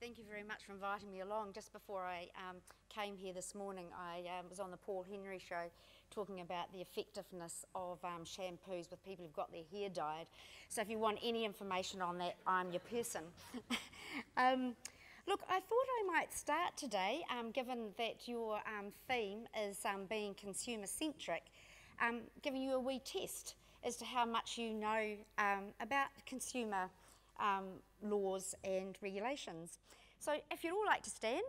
Thank you very much for inviting me along. Just before I came here this morning, I was on the Paul Henry show talking about the effectiveness of shampoos with people who've got their hair dyed. So if you want any information on that, I'm your person. Look, I thought I might start today, given that your theme is being consumer-centric, giving you a wee test as to how much you know about consumer laws and regulations. So if you'd all like to stand.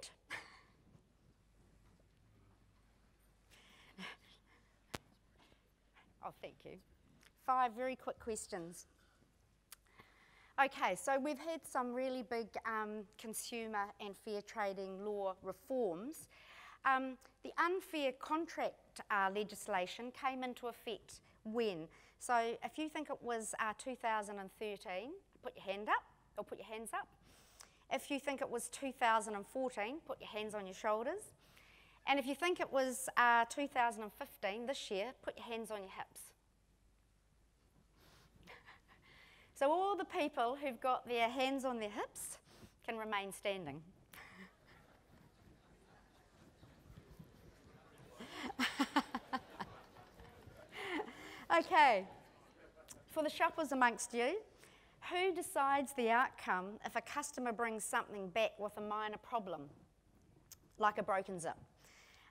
Oh, thank you. 5 very quick questions. Okay, so we've had some really big consumer and fair trading law reforms. The unfair contract legislation came into effect when? So if you think it was 2013, put your hand up, or put your hands up. If you think it was 2014, put your hands on your shoulders. And if you think it was 2015, this year, put your hands on your hips. So all the people who've got their hands on their hips can remain standing. Okay, for the shoppers amongst you, who decides the outcome if a customer brings something back with a minor problem, like a broken zip?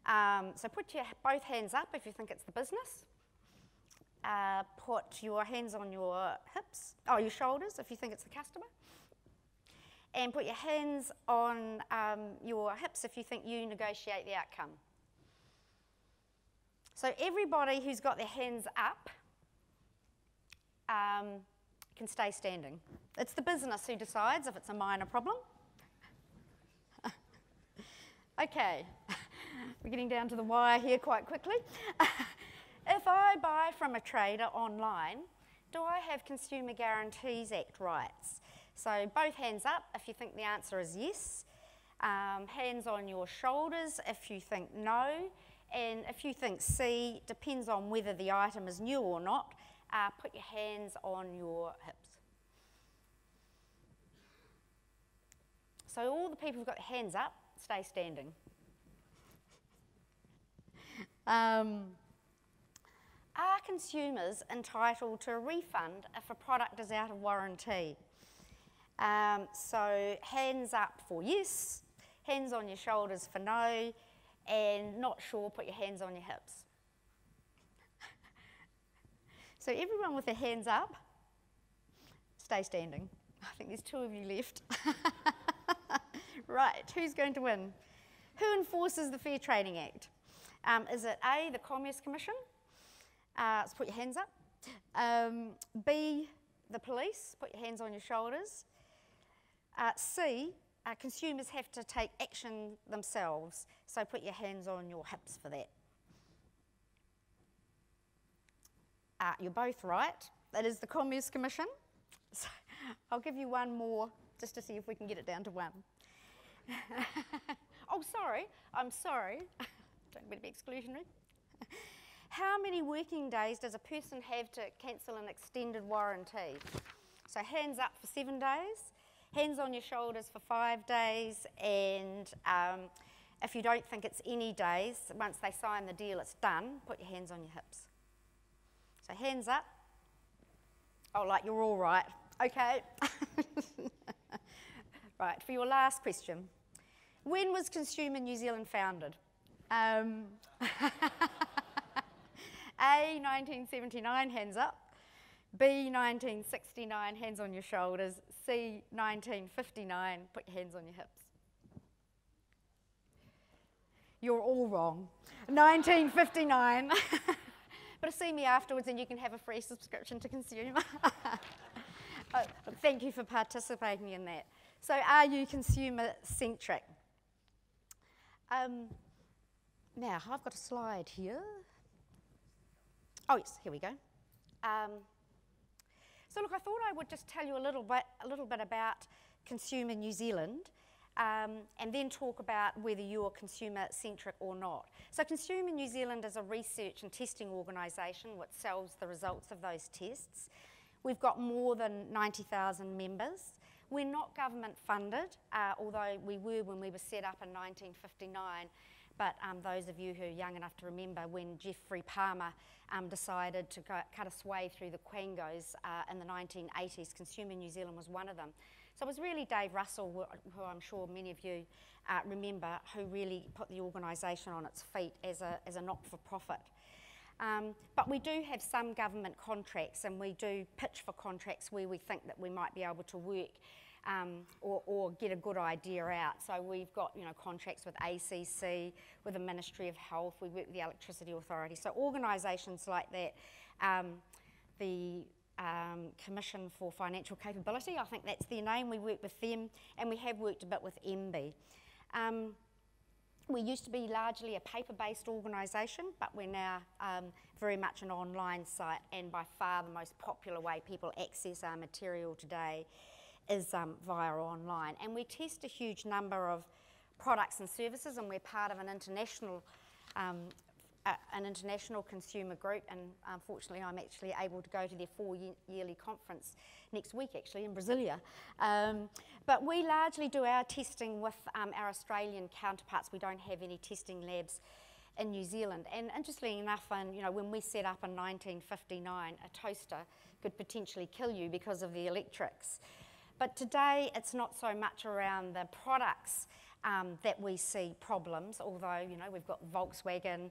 So put both hands up if you think it's the business. Put your hands on your hips, your shoulders if you think it's the customer. And put your hands on your hips if you think you negotiate the outcome. So everybody who's got their hands up can stay standing. It's the business who decides if it's a minor problem. Okay, we're getting down to the wire here quite quickly. If I buy from a trader online, do I have Consumer Guarantees Act rights? So both hands up if you think the answer is yes. Hands on your shoulders if you think no. And if you think C, depends on whether the item is new or not, put your hands on your hips. So all the people who've got their hands up, stay standing. Are consumers entitled to a refund if a product is out of warranty? So hands up for yes, hands on your shoulders for no, and not sure, put your hands on your hips. So everyone with their hands up, stay standing. I think there's 2 of you left. Right, who's going to win? Who enforces the Fair Trading Act? Is it A, the Commerce Commission? So put your hands up. B, the police, put your hands on your shoulders. C, consumers have to take action themselves, so put your hands on your hips for that. You're both right. That is the Commerce Commission. So I'll give you one more just to see if we can get it down to 1. Oh, sorry. I'm sorry. Don't mean to be exclusionary. How many working days does a person have to cancel an extended warranty? So hands up for 7 days, hands on your shoulders for 5 days, and if you don't think it's any days, once they sign the deal, it's done, put your hands on your hips. So hands up. Oh, like you're all right. Okay. Right, for your last question. When was Consumer New Zealand founded? A, 1979, hands up. B, 1969, hands on your shoulders. C, 1959, put your hands on your hips. You're all wrong. 1959. But see me afterwards and you can have a free subscription to Consumer. Thank you for participating in that. So are you consumer-centric? Now, I've got a slide here. Oh yes, here we go. So look, I thought I would just tell you a little bit about Consumer New Zealand, and then talk about whether you're consumer-centric or not. So Consumer New Zealand is a research and testing organisation which sells the results of those tests. We've got more than 90,000 members. We're not government funded, although we were when we were set up in 1959. But those of you who are young enough to remember when Geoffrey Palmer decided to cut a swathe through the Quangos in the 1980s, Consumer New Zealand was one of them. So it was really Dave Russell, who I'm sure many of you remember, who really put the organisation on its feet as a not-for-profit. But we do have some government contracts, and we do pitch for contracts where we think that we might be able to work or get a good idea out. So we've got contracts with ACC, with the Ministry of Health, we work with the Electricity Authority. So organisations like that, the Commission for Financial Capability, I think that's their name, we work with them, and we have worked a bit with MB. We used to be largely a paper-based organisation, but we're now very much an online site, and by far the most popular way people access our material today is via online. And we test a huge number of products and services, and we're part of an international consumer group, and unfortunately I'm actually able to go to their 4-yearly conference next week actually in Brasilia. But we largely do our testing with our Australian counterparts. We don't have any testing labs in New Zealand. And interestingly enough, when we set up in 1959, a toaster could potentially kill you because of the electrics. But today it's not so much around the products that we see problems, although we've got Volkswagen,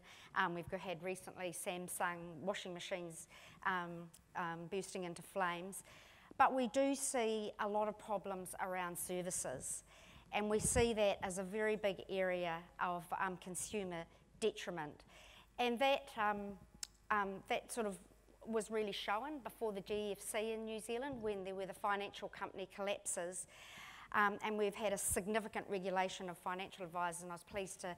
we've had recently Samsung washing machines bursting into flames, but we do see a lot of problems around services, and we see that as a very big area of consumer detriment, and that sort of was really shown before the GFC in New Zealand when there were the financial company collapses. And we've had a significant regulation of financial advisors, and I was pleased to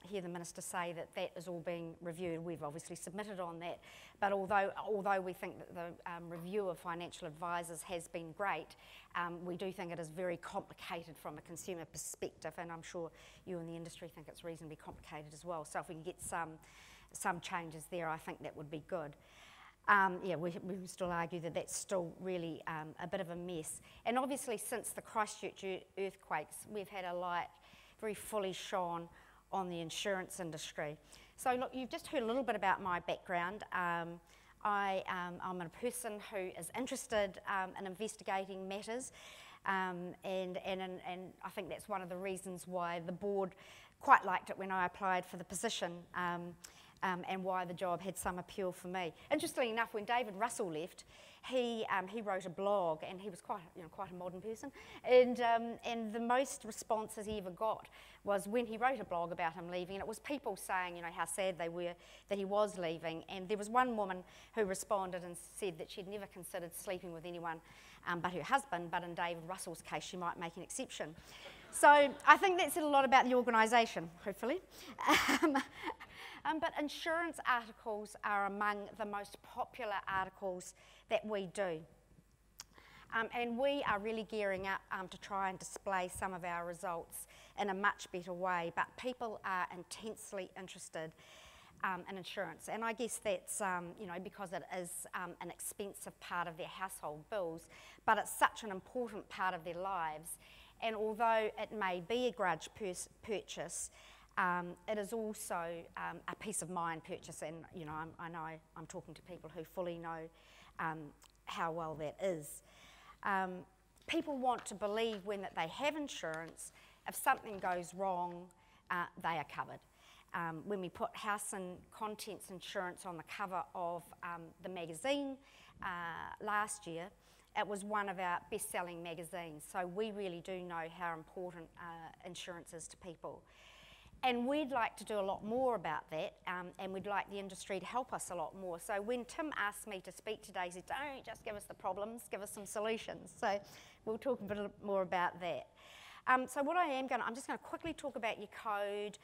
hear the Minister say that that is all being reviewed. We've obviously submitted on that, but although we think that the review of financial advisors has been great, we do think it is very complicated from a consumer perspective, and I'm sure you in the industry think it's reasonably complicated as well. So if we can get some changes there, I think that would be good. We still argue that that's still really a bit of a mess. And obviously since the Christchurch earthquakes, we've had a light very fully shone on the insurance industry. So look, you've just heard a little bit about my background. I'm a person who is interested in investigating matters, and I think that's one of the reasons why the board quite liked it when I applied for the position. And why the job had some appeal for me. Interestingly enough, when David Russell left, he wrote a blog, and he was quite a modern person. And the most responses he ever got was when he wrote a blog about him leaving, and it was people saying how sad they were that he was leaving. And there was one woman who responded and said that she'd never considered sleeping with anyone but her husband, but in David Russell's case, she might make an exception. So I think that said a lot about the organisation, hopefully. But insurance articles are among the most popular articles that we do. And we are really gearing up to try and display some of our results in a much better way, but people are intensely interested in insurance. And I guess that's because it is an expensive part of their household bills, but it's such an important part of their lives. And although it may be a grudge purchase, it is also a peace of mind purchase, and I know I'm talking to people who fully know how well that is. People want to believe that they have insurance, if something goes wrong, they are covered. When we put house and contents insurance on the cover of the magazine last year, it was one of our best-selling magazines, so we really do know how important insurance is to people. And we'd like to do a lot more about that, and we'd like the industry to help us a lot more. So when Tim asked me to speak today, he said, don't just give us the problems, give us some solutions. So we'll talk a bit more about that. So what I'm just going to quickly talk about your code,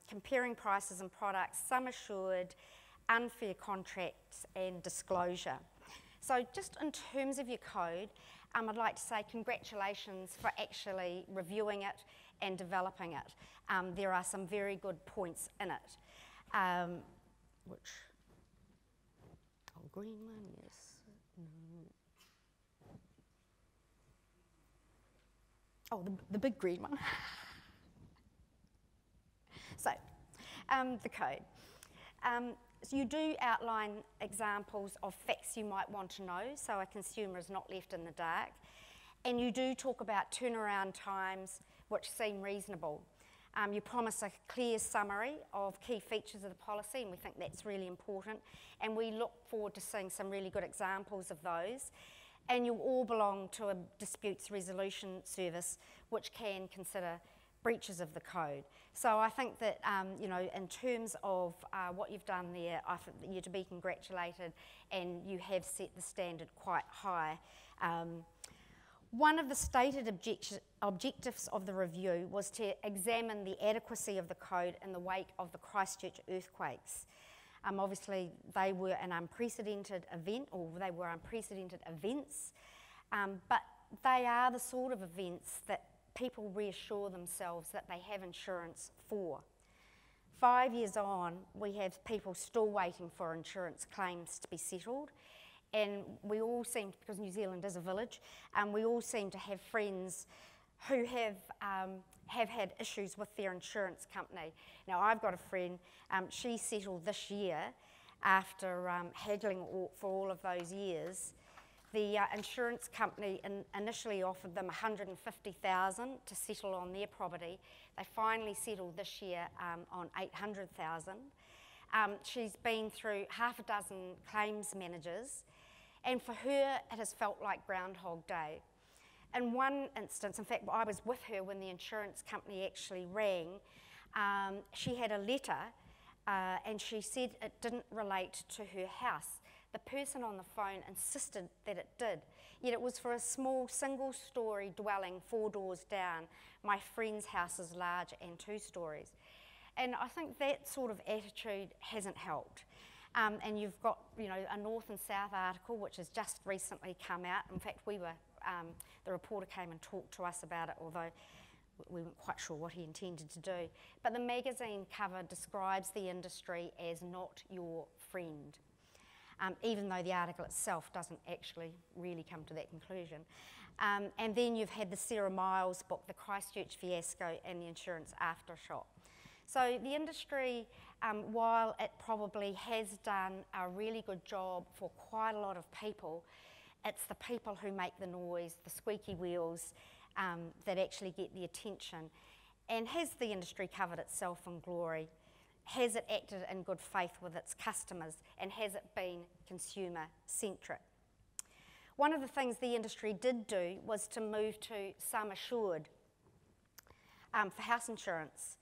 comparing prices and products, sum assured, unfair contracts, and disclosure. So just in terms of your code, I'd like to say congratulations for actually reviewing it and developing it. There are some very good points in it. Green one, yes. No. Oh, the big green one. So, the code. So you do outline examples of facts you might want to know, so a consumer is not left in the dark. And you do talk about turnaround times which seem reasonable. You promise a clear summary of key features of the policy, and we think that's really important. And we look forward to seeing some really good examples of those. And you all belong to a disputes resolution service which can consider breaches of the code. So I think that, you know, in terms of what you've done there, I think that you're to be congratulated, and you have set the standard quite high. One of the stated objectives of the review was to examine the adequacy of the code in the wake of the Christchurch earthquakes. Obviously, they were an unprecedented event, or they were unprecedented events, but they are the sort of events that people reassure themselves that they have insurance for. 5 years on, we have people still waiting for insurance claims to be settled, and we all seem, because New Zealand is a village, we all seem to have friends who have had issues with their insurance company. Now, I've got a friend, she settled this year after haggling for all of those years. The insurance company initially offered them $150,000 to settle on their property. They finally settled this year on $800,000. She's been through half a dozen claims managers, and for her it has felt like Groundhog Day. In one instance, in fact, I was with her when the insurance company actually rang. She had a letter and she said it didn't relate to her house. The person on the phone insisted that it did, yet it was for a small single-storey dwelling 4 doors down. My friend's house is large and 2 stories. And I think that sort of attitude hasn't helped. And you've got, you know, a North and South article which has just recently come out. In fact, the reporter came and talked to us about it, although we weren't quite sure what he intended to do. But the magazine cover describes the industry as not your friend, even though the article itself doesn't actually really come to that conclusion. And then you've had the Sarah Miles book, The Christchurch Fiasco and the Insurance Aftershock. So the industry, while it probably has done a really good job for quite a lot of people, it's the people who make the noise, the squeaky wheels, that actually get the attention. And has the industry covered itself in glory? Has it acted in good faith with its customers? And has it been consumer-centric? One of the things the industry did do was to move to sum assured for house insurance.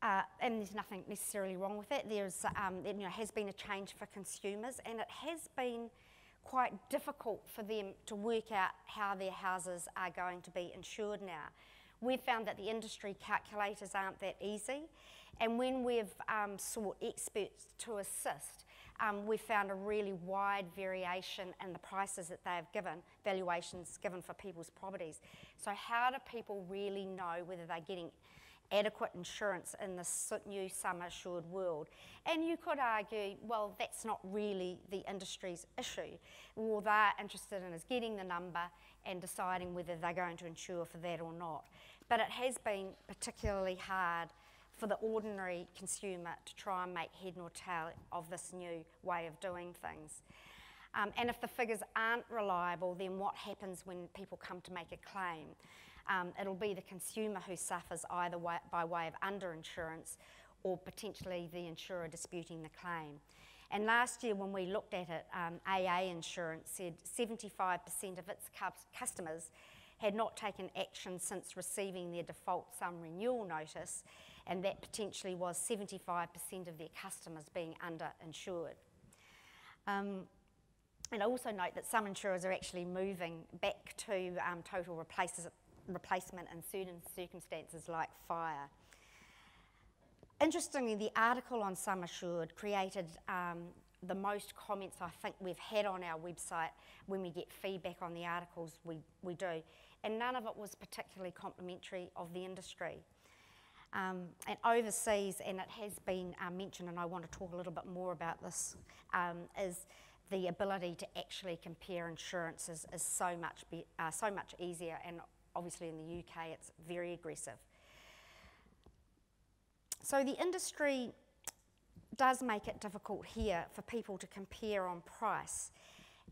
And there's nothing necessarily wrong with it. There's, you know, has been a change for consumers, and it has been quite difficult for them to work out how their houses are going to be insured now. We've found that the industry calculators aren't that easy, and when we've sought experts to assist, we've found a really wide variation in the prices that they've given, valuations given for people's properties. So how do people really know whether they're getting adequate insurance in this new sum assured world? And you could argue, well, that's not really the industry's issue. All they're interested in is getting the number and deciding whether they're going to insure for that or not. But it has been particularly hard for the ordinary consumer to try and make head nor tail of this new way of doing things. And if the figures aren't reliable, then what happens when people come to make a claim? It'll be the consumer who suffers either by way of underinsurance or potentially the insurer disputing the claim. And last year when we looked at it, AA Insurance said 75% of its customers had not taken action since receiving their default sum renewal notice, and that potentially was 75% of their customers being underinsured. And I also note that some insurers are actually moving back to total replacement in certain circumstances like fire. Interestingly, the article on Sum Assured created the most comments I think we've had on our website when we get feedback on the articles we do, and none of it was particularly complimentary of the industry. And overseas, and it has been mentioned, and I want to talk a little bit more about this, is the ability to actually compare insurances is so much easier, and obviously in the UK it's very aggressive. So the industry does make it difficult here for people to compare on price.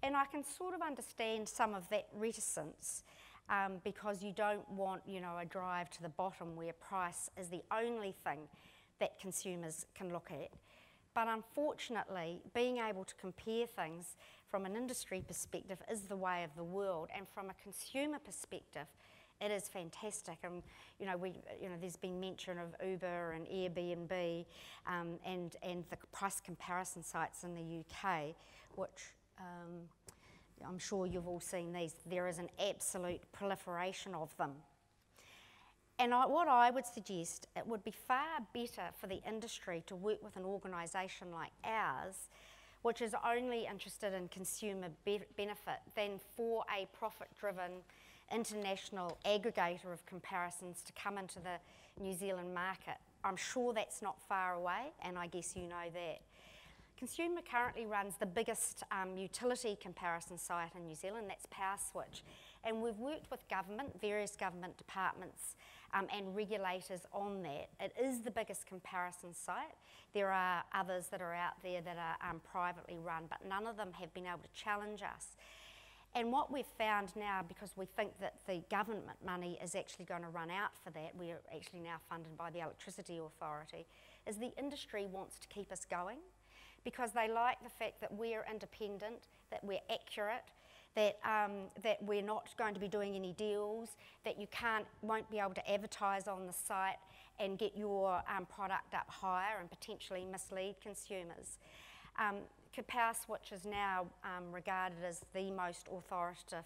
And I can sort of understand some of that reticence because you don't want, a drive to the bottom where price is the only thing that consumers can look at. But unfortunately, being able to compare things from an industry perspective is the way of the world, and from a consumer perspective, it is fantastic. And there's been mention of Uber and Airbnb and the price comparison sites in the UK, which I'm sure you've all seen these. There is an absolute proliferation of them. And what I would suggest, it would be far better for the industry to work with an organisation like ours, which is only interested in consumer benefit, than for a profit-driven international aggregator of comparisons to come into the New Zealand market. I'm sure that's not far away, and I guess you know that. Consumer currently runs the biggest utility comparison site in New Zealand, that's PowerSwitch. And we've worked with government, various government departments and regulators on that. It is the biggest comparison site. There are others that are out there that are privately run, but none of them have been able to challenge us. And what we've found now, because we think that the government money is actually going to run out for that, we are actually now funded by the Electricity Authority, is the industry wants to keep us going because they like the fact that we're independent, that we're accurate, that we're not going to be doing any deals, that you won't be able to advertise on the site and get your product up higher and potentially mislead consumers. PowerSwitch is now regarded as the most authoritative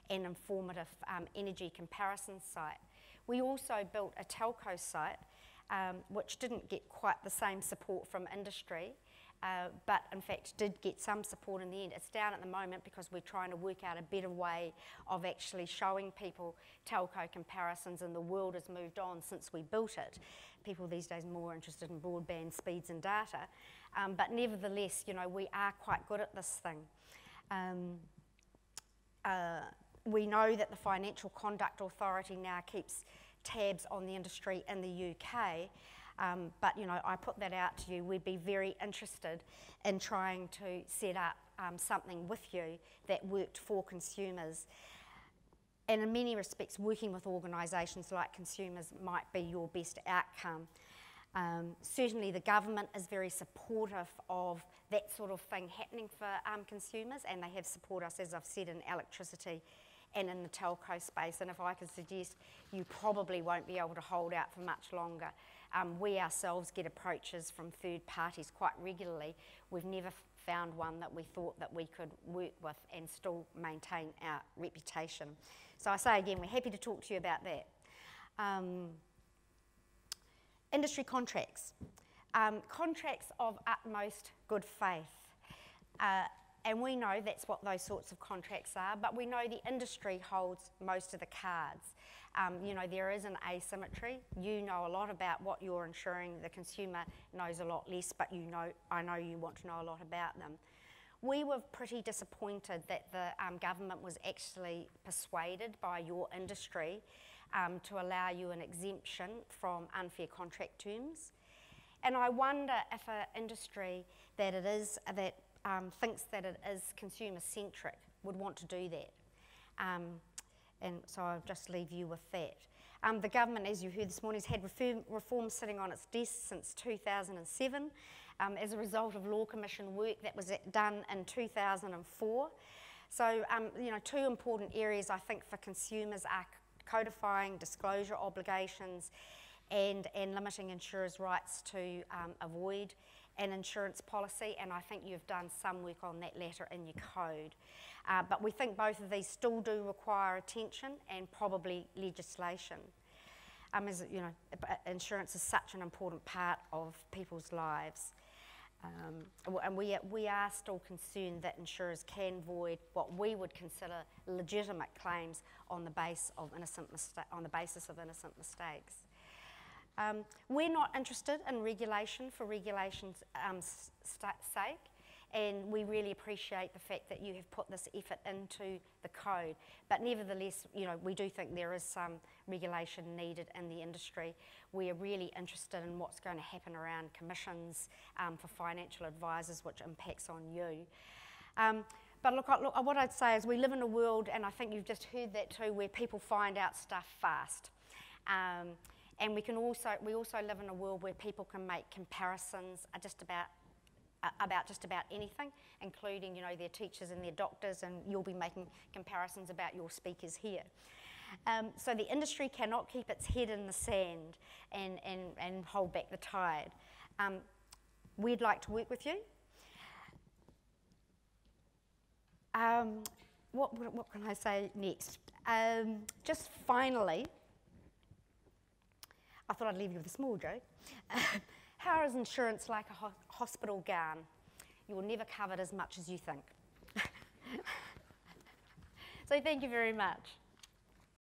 and informative energy comparison site. We also built a telco site which didn't get quite the same support from industry, but in fact did get some support in the end. It's down at the moment because we're trying to work out a better way of actually showing people telco comparisons, and the world has moved on since we built it. People these days are more interested in broadband speeds and data, but nevertheless, we are quite good at this thing. We know that the Financial Conduct Authority now keeps tabs on the industry in the UK, but I put that out to you. We'd be very interested in trying to set up something with you that worked for consumers. And in many respects, working with organisations like consumers might be your best outcome. Certainly the government is very supportive of that sort of thing happening for consumers, and they have supported us, as I've said, in electricity and in the telco space. And if I could suggest, you probably won't be able to hold out for much longer. We ourselves get approaches from third parties quite regularly. We've never found one that we thought that we could work with and still maintain our reputation. So I say again, we're happy to talk to you about that. Industry contracts. Contracts of utmost good faith. And we know that's what those sorts of contracts are, but we know the industry holds most of the cards. There is an asymmetry. You know a lot about what you're insuring. The consumer knows a lot less, but I know you want to know a lot about them. We were pretty disappointed that the government was actually persuaded by your industry to allow you an exemption from unfair contract terms. And I wonder if an industry that thinks that it is consumer-centric would want to do that. And so I'll just leave you with that. The government, as you heard this morning, has had reform sitting on its desk since 2007 as a result of Law Commission work that was done in 2004. So, two important areas I think for consumers are codifying disclosure obligations and limiting insurers' rights to avoid an insurance policy, and I think you've done some work on that latter in your code. But we think both of these still do require attention and probably legislation. As insurance is such an important part of people's lives. And we are still concerned that insurers can void what we would consider legitimate claims on the basis of innocent mistakes. We're not interested in regulation for regulation's sake, and we really appreciate the fact that you have put this effort into the code. But nevertheless, you know, we do think there is some regulation needed in the industry. We are really interested in what's going to happen around commissions for financial advisors, which impacts on you. But look, what I'd say is we live in a world, and I think you've just heard that too, where people find out stuff fast. And we also live in a world where people can make comparisons just about anything, including, you know, their teachers and their doctors, and you'll be making comparisons about your speakers here. So the industry cannot keep its head in the sand and hold back the tide. We'd like to work with you. What can I say next? Just finally, I thought I'd leave you with a small joke. How is insurance like a hospital gown? You will never cover it as much as you think. So thank you very much.